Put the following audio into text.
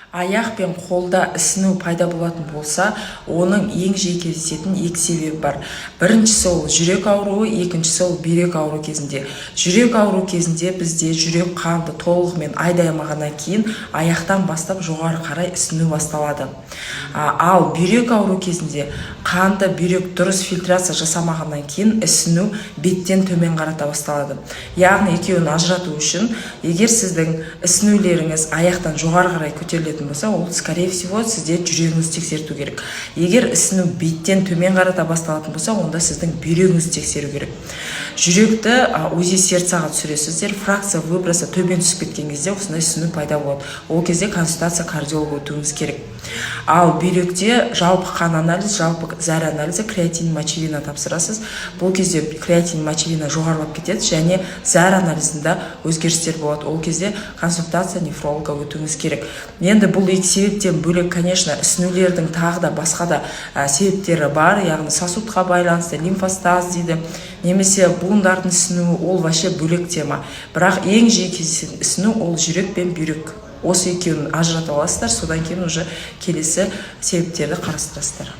Аяқ пен қолда ісіну пайда болатын болса, оның ең жиі кездесетін екі себебі бар. Біріншісі ол жүрек ауруы, екіншісі ол бүйрек ауруы кезінде. Жүрек ауруы кезінде бізде жүрек қанды толығымен айдаймағаннан кейін аяқтан бастап жоғары қарай ісіну басталады. Ал бүйрек ауруы кезінде қанды бүйрек дұрыс фильтрация жасамағаннан кейін ісіну беттен төмен қарата басталады. Яғни екеуін ажырату үшін, егер сіздің ісінулеріңіз аяқтан жоғары қарай көтерілетін болса, ол скорее всего сізде жүрегіңізді тексерту керек. Егер ісіну беттен төмен қарата басталатын болса, онда сіздің бүйрегіңізді тексеру керек. Жүректі УЗИ сердцаға түсіресіздер, фракция выбросы төмен түсіп кеткен кезде осындай ісіну пайда болады. Ол кезде консультация кардиолог өтуіңіз керек. Ал бүйректе жалпы қан анализ, жалпы зәр анализі, креатин, мочевина тапсырасыз. Бұл кезде креатин, мочевина жоғарылап кетеді және зәр анализінде өзгерістер болады. Ол кезде консультация нефрологқа өтуіңіз керек. Енді бұл екі себептен бөлек, конечно, ісінулердің тағы да басқа да себептері бар, яғни сосудқа байланысты, лимфостаз дейді, немесе буындардың ісінуі, ол вообще бөлек тема. Бірақ ең жиі кездесетін ісіну ол жүрек пен бүйрек. Осы екеуін ажыратып аласыздар, содан кейін уже келесі себептерді қарастырасыздар.